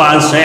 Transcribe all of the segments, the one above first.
500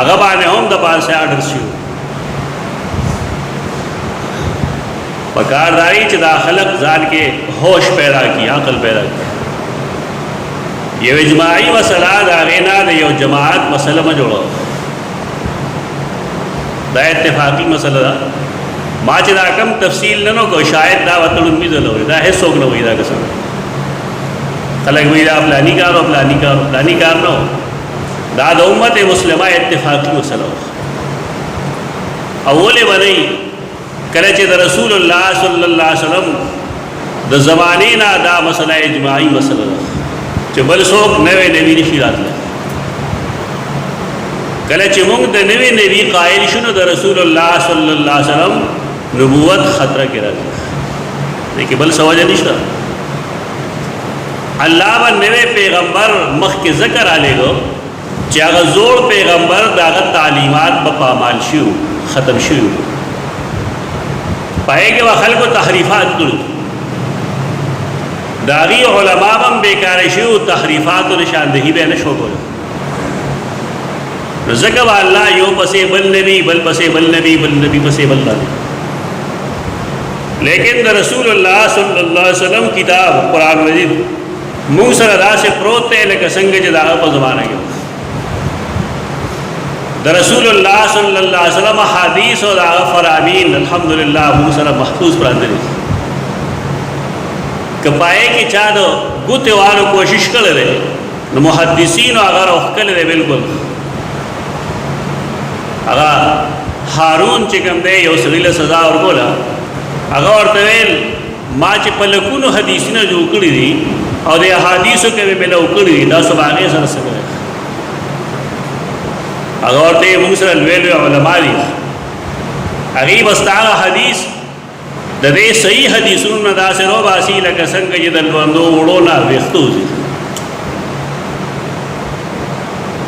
هغه باندې هم د پاسه آرډر شو. پکار داری چې دا خلق ځان کې ہوش پیدا کی، عقل پیدا کی. یو اجماعی مسله دا غینا د یو جماعت مسله ما جوړو، دا اتفاقی مسله ده. ما چې دا کم تفصیل نه نو کو شاید دا وتړون می زلوي، دا هیڅ څوک نه وای دا قسم. خلق وی دا فلانی کار او فلانی کار فلانی کار نو، دا د امت مسلمه اتفاقی مسله. اوله باندې کله چې د رسول الله صلی الله علیه وسلم د زمانه نه دا مسله اجماعی مسله ده چې بل څوک نوې نبی نشي راتلی. کله چې موږ د نوې نبی قائل شونو د رسول الله صلی الله علیه وسلم نبوت خطره کې راځي، لیکن بل سوجه نشته. الله باندې نوې پیغمبر مخ کې ذکر آلېګو چې هغه زوړ پیغمبر داغه تعلیمات په پامال شو، ختم شو، پای کې خلکو تحریفات کړو، داغي علماء هم بیکار شو، تحریفات او نشاندهی به نشو کول. ذکر الله یو پسې بل نبی، بل پسې بل نبی، بل نبی پسې بل نبی. لیکن د رسول الله صلی الله علیه وسلم کتاب قرآن مجید موږ سره داسې پروت دی لکه څنګه چې دا په زمانه کې د رسول الله صلی الله علیه وسلم حدیث او هغه فرامین الحمدلله موږ سره محفوظ پراته دي. کپای کې چا دو ګوته وانه کوشش کړل نو محدثین هغه وکړل بالکل. هغه هارون چې کوم دی یو سړي له سزا ورکوله، هغه ورته ویل ما چې په لکونو حدیثونه جوړ کړي دي او د احادیثو کې به ملو کړي دي، دا سب هغه سره سره هغه ورته موږ سره لوی علماء دي، هغه واستعاره حدیث د دې صحیح حدیثونو نه داسې رو باسي لکه څنګه چې د لوندو وړو نه ویښتو دي.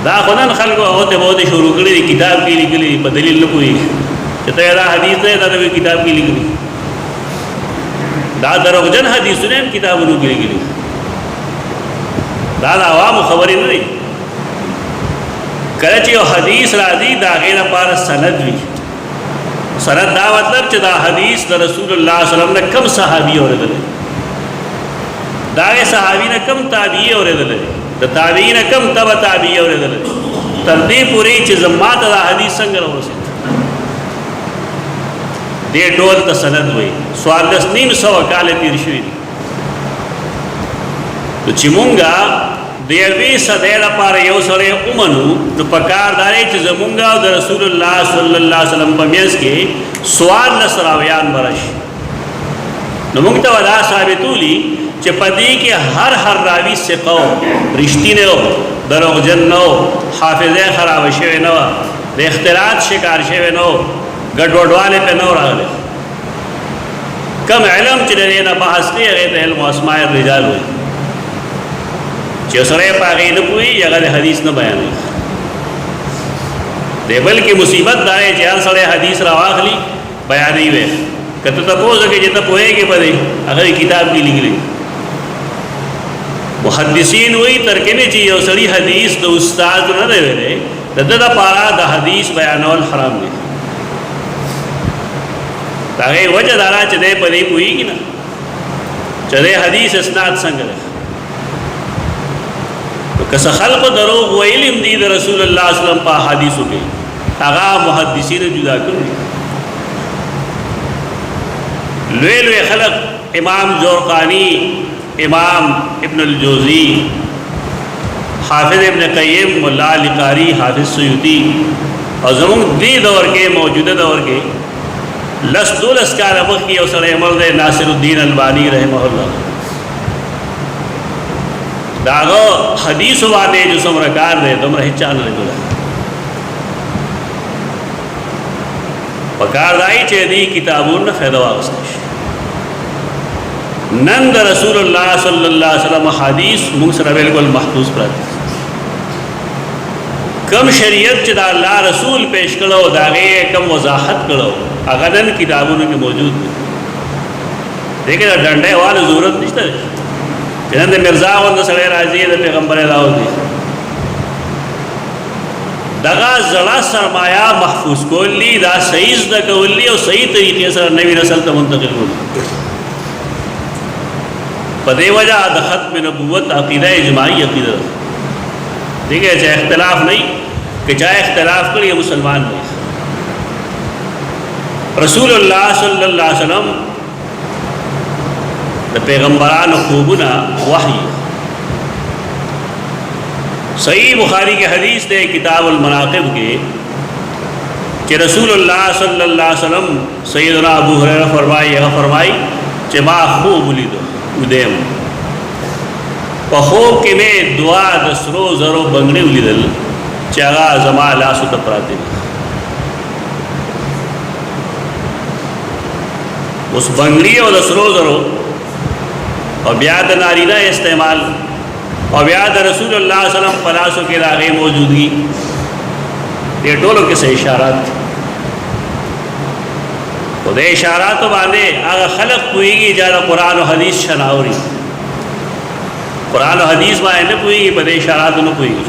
دا خدان خلکو هغه به شروع کړي دي، کتاب کې لیکلي په دلیل نه پوي چې ته دا حدیث نه دا د کتاب کې لیکلي، دا دروغجن حدیثونه هم کتابونو کې لیکلي، دا د عوامو خبرې نه دي. کله چې یو حدیث راځي دا غیر لپاره سند وي. سند دا مطلب چې دا حدیث د رسول الله صلی الله علیه وسلم نه کم صحابي اوریدل، دا صحابي نه کم تابعی اوریدل، د تابعین کم تبع تابعی اوریدل، تر دې پورې چې زماته دا حدیث څنګه راوځي دې ټول ته سند وي. سوال د 900 کال تیر شوی دي چې مونږه د یوې صدې لپاره یو سره اومنو نو پکار داري چې زمونږه د رسول الله صلی الله علیه وسلم په میاس کې سوال لسراویان برش نو مونږ ته ودا ثابتولي چې پدې کې هر راوي ثقو رښتینه او دروغجن نو، حافظه خراب شوی نو، د اختلاط شکار شوی نو، ګډوډواله په نو راغله. کم علم چې نه بحث کوي هغه د علم اسماء الرجال وي چې سره پاغې نه کوي هغه د حدیث نه بیانوي. دی بلکې مصیبت دا دی چې هر سره حدیث راواخلي بیانوي وي. کته ته پوهه کې چې ته پوهېږي په دې هغه کتاب کې لیکلي. محدثین وی ترکنه چې یو سړي حدیث د استاد نه دی ویلي دغه لپاره د حدیث بیانول حرام دي. دا غي وجه دارا چې دې په دې پوېږي نه چې دې حدیث اسناد څنګه ده. که څه خلق دروغ ویلم دي د رسول الله صلی الله علیه وسلم په حدیثو کې هغه محدثین جدا کړی. لوی خلق امام زرقانی، امام ابن الجوزی، حافظ ابن قیم، مولا علی قاری، حافظ سیوطی اور زمون دی دور کے موجودہ دور کے لس دولس کال مخی او سره مرد ناصر الدین البانی رحمہ اللہ داغو حدیث باندې جو سمرکار دے تمره چان لګول پکار دای چې دی کتابونو فائدہ واغستل نن د رسول الله صلی الله علیه وسلم حدیث موږ سره بالکل محفوظ پراته. کم شریعت چې د الله رسول پیش کړو داغه کم وضاحت کړو هغه نن کتابونو کې موجود دي. دغه ډنډه والو ضرورت نشته چې نن د مرزا وند سره راځي د پیغمبر راو دي. دغه زړه سرمایه محفوظ کولی دا صحیح زده کولی او صحیح طریقې سره نوی نسل ته منتقل کولی. په دې وجه د ختم نبوت عقیده اجماعي عقیده ده. ٹھیک ہے، چاہے اختلاف نہیں کہ چاہے اختلاف کر یہ مسلمان نہیں. رسول اللہ صلی اللہ علیہ وسلم د پیغمبران خوبنا وحی. صحیح بخاری کے حدیث دے کتاب المناقب کے کہ رسول اللہ صلی اللہ علیہ وسلم سیدنا ابو ہریرہ فرمائی کہ ما خوب لیدو ادیم په خوب کې مې دعا د سرو زرو بنګړي ولیدل چې هغه زما لاسو ته پراته دي. اوس بنګړي او د سرو زرو او بیا د نارینه استعمال او بیا د رسول الله صلی الله علیه وسلم په لاسو کې د هغې موجودګي، دې ټولو کې څه اشارات دي. خو د اشاراتو باندې هغه خلق پوهېږي چې د قرآن او حدیث شناوري. قرآن و حدیث باندې نه پوهېږي، په دې اشاراتو نه پوهېږي.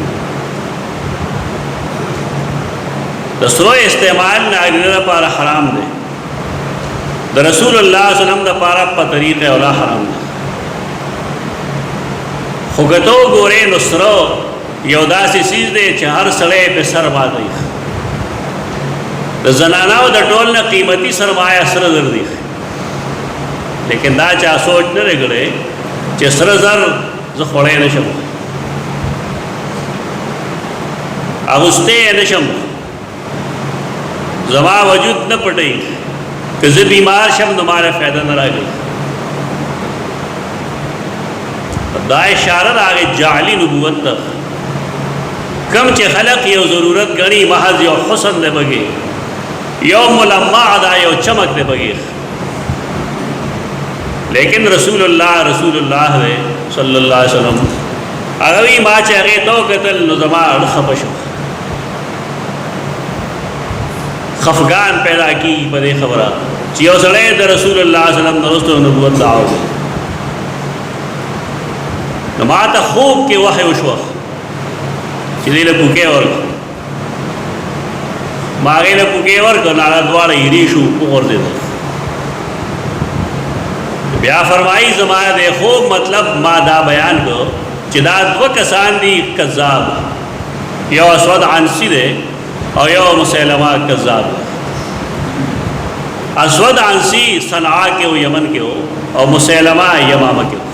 د سرو استعمال نارینه لپاره حرام دی، د رسول الله صلی الله علیه وسلم لپاره په طریقه اولا حرام دی. خو که ته وګورې نو سرو یو داسې څیز دی چې هر سړی پې سر باندې د زنانو د ټول نه قیمتي سرمایه سره زر دی. لیکن دا چا سوچ نه دی کړی چې سره زر زه خوړی نه شم، اغوستی یې نه شم، زما وجود نه پټوي، که زه بیمار شم نو ماله فایده نه راځي. دا اشاره د هغې جعلي نبوت ته، کم چې خلق یو ضرورت ګڼي محض یو حسن دی پکې، یو ملمع دا یو چمک دی پکې، لیکن رسول الله دی صلی اللہ علیہ وسلم هغه وی ما چې هغې ته وکتل نو زما اړه خفه شو، خفګان پیدا کېږي په دې خبره چې یو سړی د رسول الله صلی الله علیه وسلم نه وروسته نبوت دعوه کوي. نو ما ته خوب کې وحی وشوه چې دې له پوکې ورکړه، ما هغې له پوکې ورکړه، نو هغه دواړه هیرې شو وغورځېدل. بیا فرمائی زمانہ دے خوب مطلب ما دا بیان کو چې دا دو کسان دی کذاب، یو اسود عنسی دے او یو مسیلمہ کذاب. اسود عنسی صنعاء کے ہو، یمن کے ہو، اور مسیلمہ یمامہ کے ہو.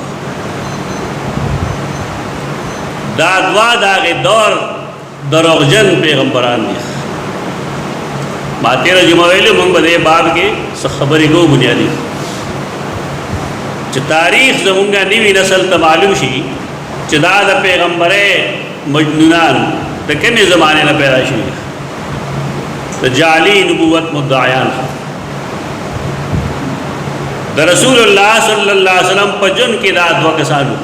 دا دوا داغی دور دروغجن پیغمبران دی. ما تیرہ جمعہ ویلو منگ بدے باب کے خبری کو بنیادی چې تاریخ زمونږه نوی نسل ته معلوم شي چې دا د پیغمبرې مجنونان د کومې زمانې نه پیدا شوي، د جعلي نبوت مدعیان. د رسول الله صلی الله علیه وسلم په جون کې دا دوه کسانو.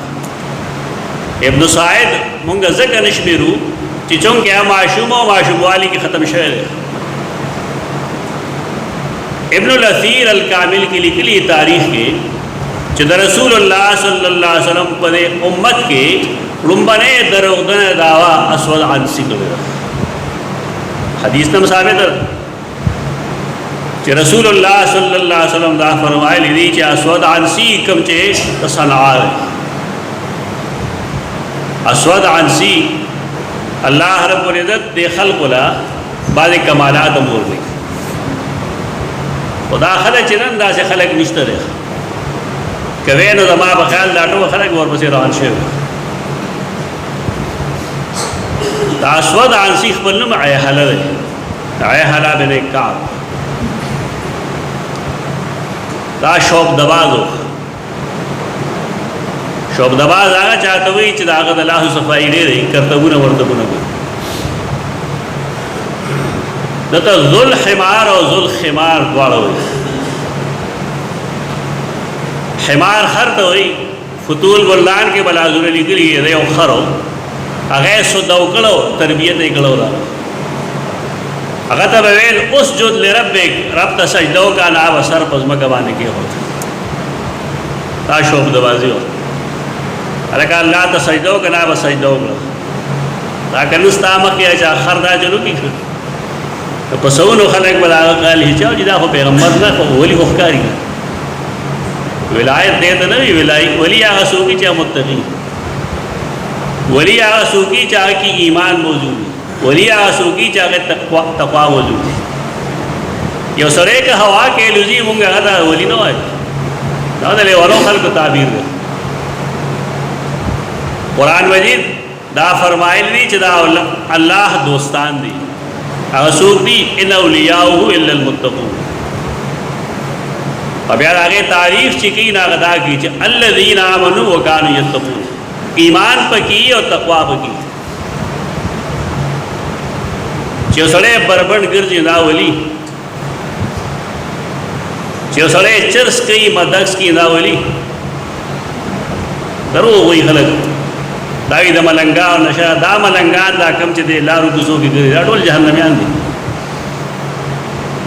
ابن سعید مونږه ځکه نه شمېرو چې چونکې هغه معشوم او معشوموالي کې ختم شوی دی. ابن الاثیر الکامل کې لیکلي تاریخ کې چې د رسول الله صلی الله علیه وسلم په امت کې لومبنه دروغجنه دعوا اسود عنسی کړی. حدیث نم ثابت ده چې رسول الله صلی الله علیه وسلم دا فرمایلی دي چې اسود عنسی کوم چې صنعاء اسود عنسی الله رب العزت د خلق لا بعض کمالات امور دي. خدا خلک چې نن داسې خلک نشته دی کوي نو زما په خیال دا ټول خلک ورپسې روان شوي. دا اسود عنسی خپل نوم عیحله دی، عیحله بن کعب. دا شوق دبازو، شوق دباز هغه چاته وایي چې د هغه د لاسو صفایي ډېرې کرتبونه ورتبونه کوي. دته ذل حمار او ذل خمار دواړه وایي. حمار خر ته وایي، فتول بلدان کې بلازونه لیکلي دی یو خر و هغه سودا وکړو تربیت یې کړو دا هغه ته ویل اسجد لربک، رب ته سجده وکړه نه به سر په ځمکه باندې کېښود. دا شوق دبازي و. هلکه الله ته سجده وکړه نه به سجده وکړه. دا کنه ستا مخکې چې اخر دا چلو کې په سونو خلک بل هغه قال چې دا خو پیغمبر نه خو ولی خو ښکاري ولایت دې ته نه ولی هغه څوک چې متقی ولی هغه څوک چې هغه کې ایمان موجود ولی هغه څوک چې هغه تقوا موجود یو سره که هوا کې لوزي مونږه دا ولی نه وای دا له ورو خلکو تعبیر ده قرآن مجید دا فرمایل دي چې دا الله دوستان دي هغه څوک دي ان اولیاءه الا المتقون بیا هغه تعریف چې کین هغه دا کی چې الذين امنوا وكانوا يتقون ایمان پکې او تقوا پکې چې سره بربند ګرځي دا ولی چې سره چرس کوي مدکس کی دا ولی درو وی خلک دای د ملنګان نشه دا ملنګان دا کم چې د لارو کوزو کې ګرځي ټول جهنميان دي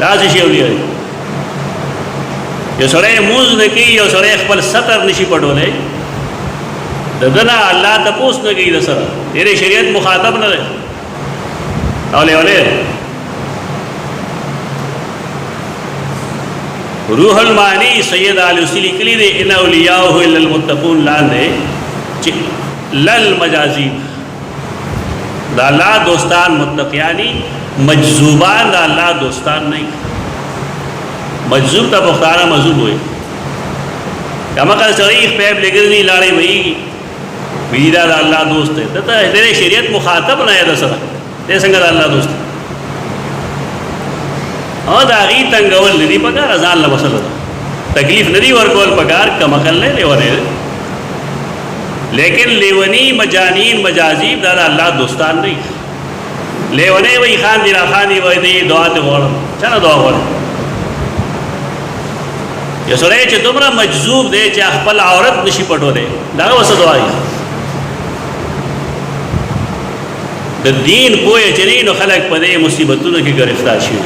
دا څه شی وی یو سره موز نه کوي یو سره خپل ستر نشي پټولې دغه الله تاسو نه کوي د سره ډېر شریعت مخاطب نه دی اولې روح المانی سید علوسی لیکلی دی ان اولیاءه الا المتقون لاندې چې لل مجازیب دا الله دوستان متقیانی مجذوبان دا الله دوستان نہیں مجذوب تا بختارا مجذوب ہوئے کما کل شریف پیب لگرنی لارے وہی بیدہ دا اللہ دوست ہے تا تیرے شریعت مخاطب نہ ہے دا سرا تے سنگا دا اللہ دوست ہے اور دا غی تنگول ندی پکار ازان لبسل دا تکلیف ندی ورکول پکار کما کل لے ورے لیکن لیونی مجانین مجازیب دا اللہ دوستان نہیں لیونے وہی خان دینا خانی وہی دی دعا تے غورم چانا دعا غورم یہ سرے چھے تمرا مجذوب دے چھے اخپل عورت نشی پٹو دے داگا وسا دعائی دا دین پوئے چنین و خلق پدے مصیبتوں کی گرفتار شیو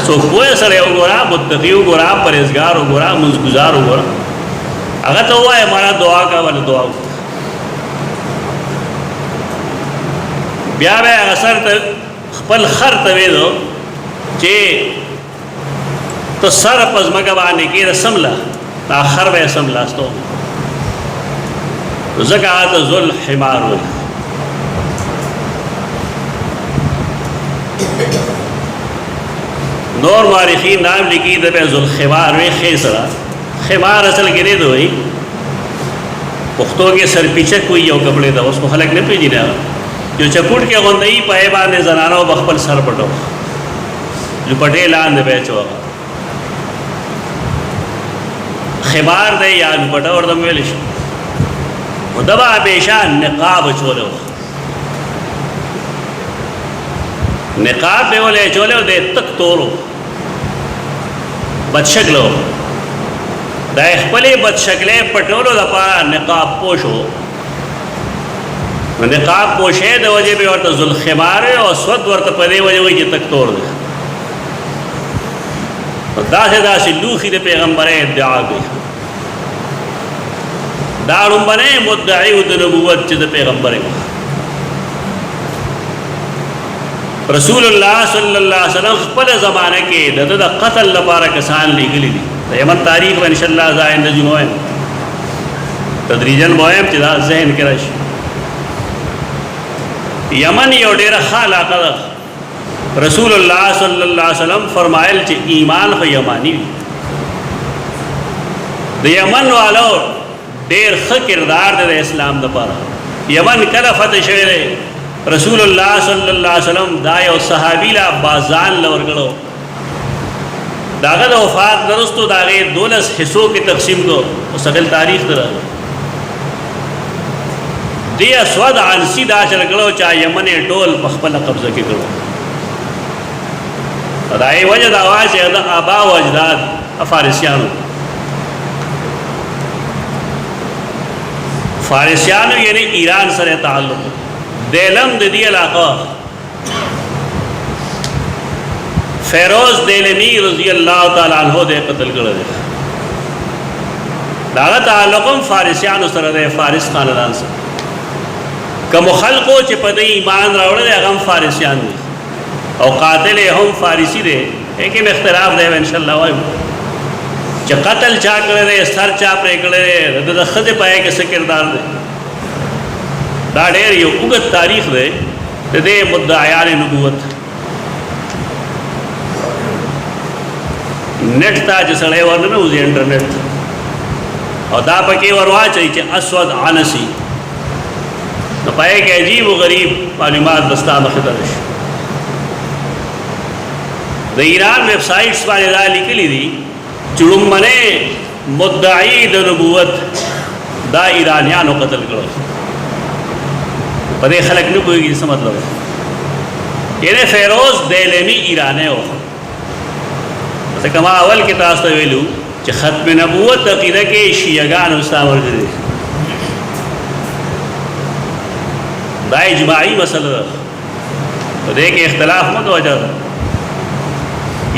سو پوئے سرے ہو گورا متقی ہو گورا پرہیزگار ہو گورا منزگزار ہو گورا اگر تو ہوا ہے ہمارا دعا کا والا دعا ہو بیا بیا اثر خپل خر توی دو چے تو سر پز مگوانے کی رسملہ تا خر بے سملہ استو زکاة ذل حمار ہوئی نور مارخین نام لکی دبے ذل خمار ہوئی خیسرہ خمار اصل گرے دو ہوئی پختوں کے سر پیچک ہوئی یو کپڑے دا اس کو خلق نہیں پیجی رہا جو چپوٹ کے غندئی پائے باندے زنانوں بخپل سر پٹو جو پٹے لان دے بیچو آگا خمار دے یا جو پٹا اور دم ویلش و دبا بیشان نقاب چولے ہو نقاب بے والے چولے ہو دے تک تورو بدشکلو دا اخپلی بدشکلے پٹولو دا پا نقاب پوشو نقاب پوشے دا وجہ پہ ورطا ذل خمار ہے اور سود ورطا پدے وجہ وہی جی تک توڑ دے دا سے لوخی دے پیغمبر ادعا گئی دارم بنے مدعی دا نبوت چیز پیغمبر رسول اللہ صلی اللہ علیہ وسلم خپل زمانے کے دا قتل لپارا کسان لی گلی دی یمن تاریخ و انشاءاللہ زائن نجم ہوئے تدریجن بوئے چیزا ذہن کرش یمن یو ډیر خال آقا رسول اللہ صلی اللہ علیہ وسلم فرمائل چی ایمان خو یمانی دا یمن والو ډیر خ کردار دے اسلام دا پارا یمن کلا فتح شوئے رسول اللہ صلی اللہ علیہ وسلم دا یو صحابی لا بازان لورگڑو داغا دا وفات درستو داغے 12 حصوں کی تقسیم کو سقل تاریخ در دی اسود عنسی دا چلگڑو چاہ یمن ڈول بخبل قبضہ کی کرو دائی وجہ دعوی سے آبا و اجداد فارسیانو فارسیانو یعنی ایران سر تعلق دیلم دی علاقہ فیروز دیلمی رضی اللہ تعالیٰ عنہ دے قتل کر دے داغا تعلقم فارسیانو سر دے فارس خاندان سر کوم خلقو چې په دې ایمان راوړل هغه فارسیان دي او قاتل هم فارسی دی لیکن اختلاف دی ان شاء الله وایو چې قتل چا کړی سر چا پرې کړی د خځې پای کې څه کردار دی دا ډېر یو اوږد تاریخ دی د دې مدعیان نبوت نیټ ته چې سړی ورننوځي انټرنیټ او دا پکې ورواچوي چې اسود عنسی نو پای کې عجیب و غریب معلومات دستا مخې ته راشي د ایران ویب سایټس باندې دا لیکلي دي چې لومړنی مدعی د نبوت دا ایرانیانو قتل کړو په دې خلک نه پوهېږي څه مطلب یعنې فیروز دیلمی ایرانی و ځکه ما اول کې تاسو ته ویلو چې ختم نبوت عقیده کې شیعهګانو استعمال کړي دا اجماعي مسله ده په دې کې اختلاف مه توجه ده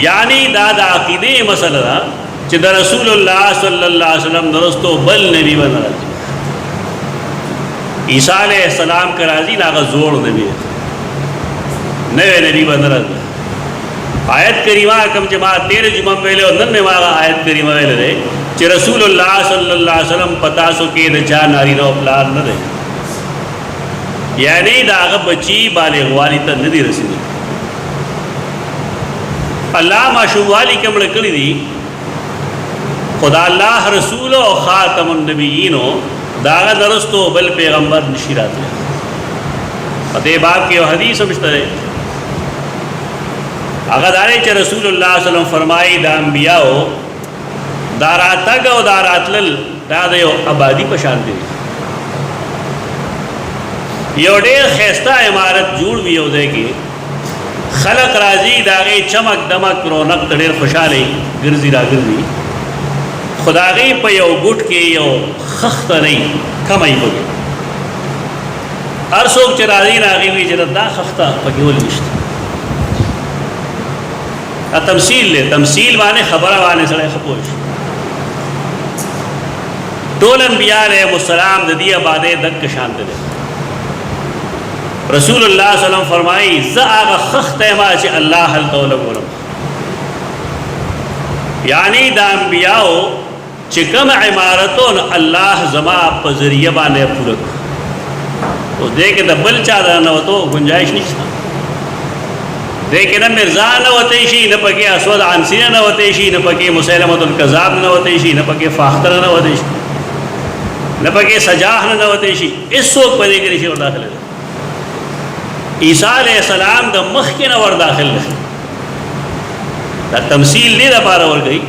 یعنی دا د عقیدې مسله ده چې د رسول الله صلی الله علیه وسلم درستو بل نبی به نه راځي عیسی علیہ السلام که راځي نو هغه زوړ نبی نوی نبی به نه راځي آیت کریمه کوم چې ما تېره جمعه ویلې او نن مې هغه آیت کریمه ویلې دی چې رسول الله صلی الله علیه وسلم په تاسو کې د چا نارینه او پلار نه دی یعنی دا هغه بچي بالغ والي ته نه دی رسېدلی الله ماشوم والی کې مړه کړي دي خدا الله رسول او خاتم النبیین دا هغه درستو بل پیغمبر نشي راتلی په دې باب کې یو حدیث هم شته دی هغه دا دی چې رسول الله صلی الله علیه وسلم فرمایي د انبیاو دا راتګ او دا راتلل دا د یو آبادي په شان دی یو ډېر ښایسته عمارت جوړ وي یو ځای کې خلق راځي د هغې چمک دمک رونق ته ډېر خوشحاله ګرځي راګرځي خو د هغې په یو ګوټ کې یو خښته نه وي کمی پکې هر څوک چې راځي نو هغې وایي چې دا خښته پکې ولې نشته دا تمثیل دی تمثیل باندې خبره باندې سړی ښه پوه شي ټول انبیا علیهم السلام د دې آبادۍ دک شان دی رسول الله صلی الله علیه وسلم فرمایي زه هغه خښته یم چې الله هلته ولګولم یعنی د انبیاو چې کوم عمارتونه الله زما په ذریعه باندې پوره کړو اوس دې کې د بل چا د ننوتو گنجایش نشته دې کې نه مرزا ننوتی شي نه پکې اسود عنسی ننوتی شي نه پکې مسیلمة الکذاب ننوتی شي نه پکې فاختر ننوتی شي نه پکې سجاح ننوتی شي هېڅوک په دې کې نشي ور داخله عیسی علیہ السلام د مخکې نه ور داخل دی دا تمثیل دې دپاره ورکوي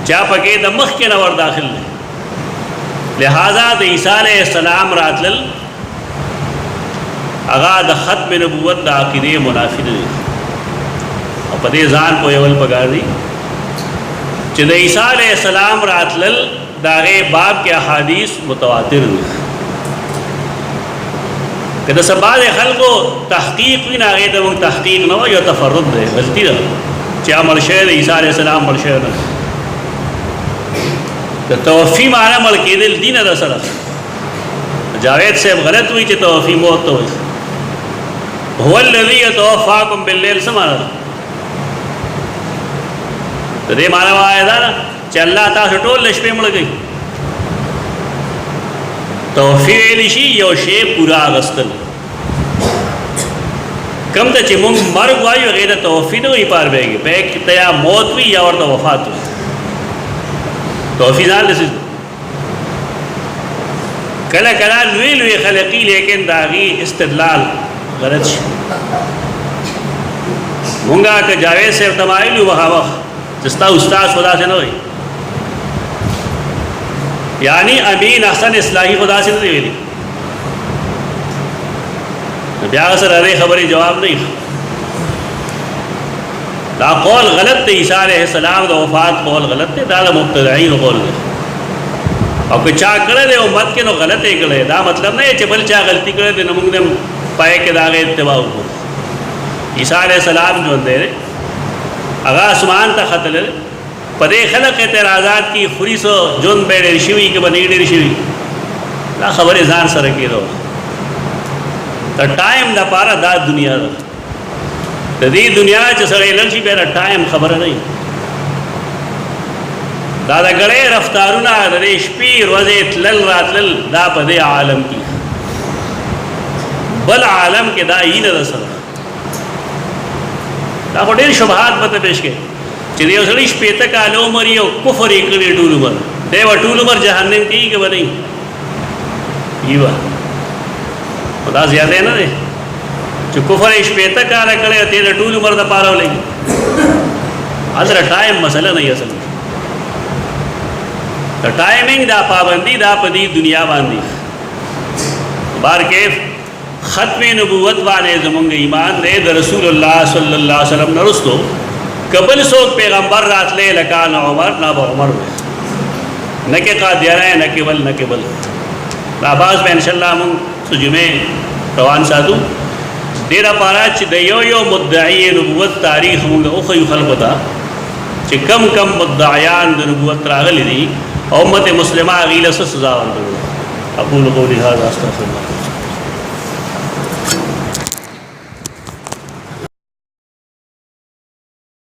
چا پکې د مخکې نه ور داخل دی لہذا د عیسی علیہ السلام راتلل هغه د ختم نبوت د عقیدې منافي نه دی او په دې ځان پوهول پکار دي چې د عیسی علیہ السلام راتلل د هغې باب کې احادیث متواتر دي که د سبا د خلکو تحقیق وي نو هغې ته موږ تحقیق نه وایو تفرد دی غلطي ده چې مړ شوی د عیسی علیہ السلام مړ شوی نه د توفی معنی مړ کېدل دي نه ده سره جاوید صاحب غلط وایي چې توفی موت ته وایي هو الذي يتوفاكم بالليل څه معنی ده د دې معنی وایي دا نه چې الله تاسو ټول د شپې مړه کوي توفی ویلی شي یو شی پورا اغستل کم ته چې مونږ مرګ وایو هغې ته توفی نه وي پار بیږي بیګ ته یا موت وي یا ورته وفات وي توفی ځان داسې کله کله لوی لوی خلقي لیکن د هغې استدلال غلط شي مونږه که جاوید صاحب ته مایلو مخامخ چې ستا استاد خو داسې نه وایي یعنی امین احسن اصلاحی خدا سے نہیں ویلی بیا سر ارے خبری جواب نہیں دا قول غلط تے عیسیٰ علیہ السلام دا وفات قول غلط تے دا مبتدعین قول دے اور کہ چاہ کرے دے امت کے نو غلط ہے کرے دا مطلب نہیں ہے بل چاہ غلطی کرے دے نمونگ دے پائے کے داغے اتباع ہو عیسیٰ علیہ السلام جو دے اگا اسمان تا خط لے پدې خلق اعتراضات کی خوري سو جون به ډېر شوي که به نه ډېر شوي دا خبرې ځان سره کېدو د ټایم لپاره دا دنیا ده. د دې دنیا چې سړی لړ شي بیا د ټایم خبره نه وي. دا د ګړۍ رفتارونه د دې شپې ورځې تلل راتلل دا په دې عالم کې، بل عالم کې دا یې نه ده سره. دا خو ډېر شبهات به ته پیش کړي چې د یو سړي شپېته کاله عمر یې او کفر یې کړی ټول عمر، دی به ټول عمر جهنم کې وي که به نه وي؟ وي به. خو دا زیاتی نه دی چې کفر یې شپېته کاله کړی او ته د ټول عمر دپاره ولګي. هلته ټایم مسله نه وي اصل. د ټایمنګ دا پابندي دا په دې دنیا باندې. بار کیف ختم نبوت باندې زمونږ ایمان دی د رسول الله صلی الله علیه وسلم نه رستو قبل څوک پیغمبر راتلی لکه نه عمر نه به عمر نه کې قادیانه نه کې بل نه کې بل. دا باز به انشاءالله مونږ څو جمعې روان ساتو دې لپاره چې د یو مدعی نبوت تاریخ مونږ وښیو خلکو ته چې کم کم مدعیان د نبوت راغلي دي او امت مسلمه هغې له څه سزا ورکوي. اقول قولي هذا استغفر الله.